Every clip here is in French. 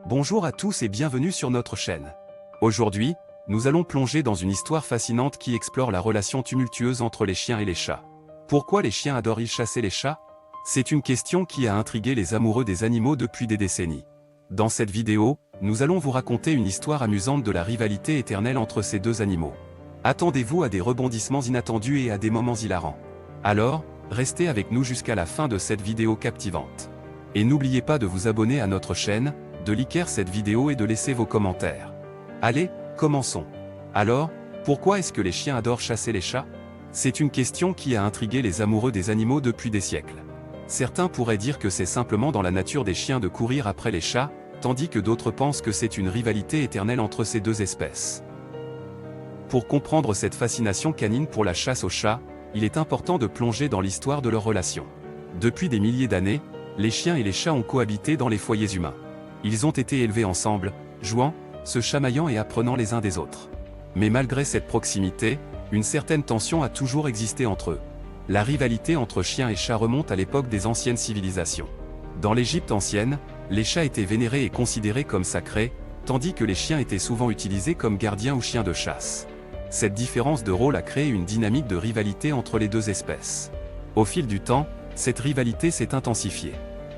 Bonjour à tous et bienvenue sur notre chaîne. Aujourd'hui, nous allons plonger dans une histoire fascinante qui explore la relation tumultueuse entre les chiens et les chats. Pourquoi les chiens adorent-ils chasser les chats? C'est une question qui a intrigué les amoureux des animaux depuis des décennies. Dans cette vidéo, nous allons vous raconter une histoire amusante de la rivalité éternelle entre ces deux animaux. Attendez-vous à des rebondissements inattendus et à des moments hilarants. Alors, restez avec nous jusqu'à la fin de cette vidéo captivante. Et n'oubliez pas de vous abonner à notre chaîne, de liker cette vidéo et de laisser vos commentaires. Allez, commençons. Alors, pourquoi est-ce que les chiens adorent chasser les chats? C'est une question qui a intrigué les amoureux des animaux depuis des siècles. Certains pourraient dire que c'est simplement dans la nature des chiens de courir après les chats, tandis que d'autres pensent que c'est une rivalité éternelle entre ces deux espèces. Pour comprendre cette fascination canine pour la chasse aux chats, il est important de plonger dans l'histoire de leur relation. Depuis des milliers d'années, les chiens et les chats ont cohabité dans les foyers humains. Ils ont été élevés ensemble, jouant, se chamaillant et apprenant les uns des autres. Mais malgré cette proximité, une certaine tension a toujours existé entre eux. La rivalité entre chiens et chats remonte à l'époque des anciennes civilisations. Dans l'Égypte ancienne, les chats étaient vénérés et considérés comme sacrés, tandis que les chiens étaient souvent utilisés comme gardiens ou chiens de chasse. Cette différence de rôle a créé une dynamique de rivalité entre les deux espèces. Au fil du temps, cette rivalité s'est intensifiée.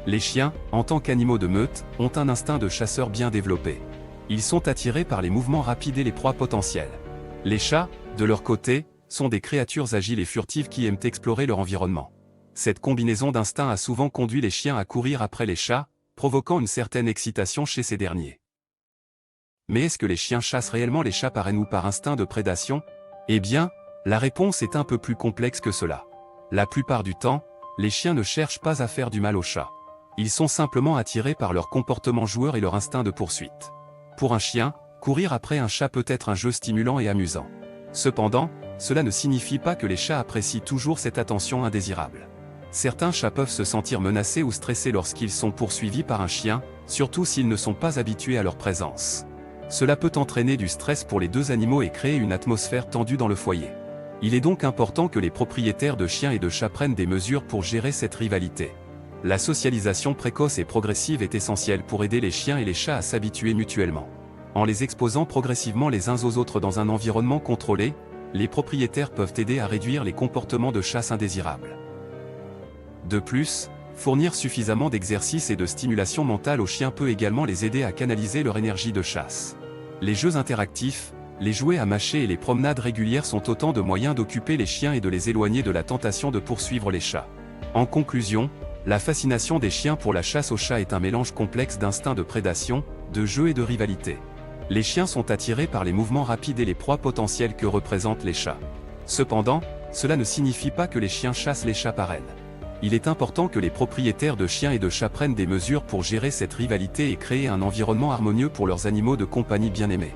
Les chiens, en tant qu'animaux de meute, ont un instinct de chasseur bien développé. Ils sont attirés par les mouvements rapides et les proies potentielles. Les chats, de leur côté, sont des créatures agiles et furtives qui aiment explorer leur environnement. Cette combinaison d'instincts a souvent conduit les chiens à courir après les chats, provoquant une certaine excitation chez ces derniers. Mais est-ce que les chiens chassent réellement les chats par haine ou par instinct de prédation? Eh bien, la réponse est un peu plus complexe que cela. La plupart du temps, les chiens ne cherchent pas à faire du mal aux chats. Ils sont simplement attirés par leur comportement joueur et leur instinct de poursuite. Pour un chien, courir après un chat peut être un jeu stimulant et amusant. Cependant, cela ne signifie pas que les chats apprécient toujours cette attention indésirable. Certains chats peuvent se sentir menacés ou stressés lorsqu'ils sont poursuivis par un chien, surtout s'ils ne sont pas habitués à leur présence. Cela peut entraîner du stress pour les deux animaux et créer une atmosphère tendue dans le foyer. Il est donc important que les propriétaires de chiens et de chats prennent des mesures pour gérer cette rivalité. La socialisation précoce et progressive est essentielle pour aider les chiens et les chats à s'habituer mutuellement. En les exposant progressivement les uns aux autres dans un environnement contrôlé, les propriétaires peuvent aider à réduire les comportements de chasse indésirables. De plus, fournir suffisamment d'exercice et de stimulation mentale aux chiens peut également les aider à canaliser leur énergie de chasse. Les jeux interactifs, les jouets à mâcher et les promenades régulières sont autant de moyens d'occuper les chiens et de les éloigner de la tentation de poursuivre les chats. En conclusion, la fascination des chiens pour la chasse aux chats est un mélange complexe d'instinct de prédation, de jeu et de rivalité. Les chiens sont attirés par les mouvements rapides et les proies potentielles que représentent les chats. Cependant, cela ne signifie pas que les chiens chassent les chats par haine. Il est important que les propriétaires de chiens et de chats prennent des mesures pour gérer cette rivalité et créer un environnement harmonieux pour leurs animaux de compagnie bien-aimés.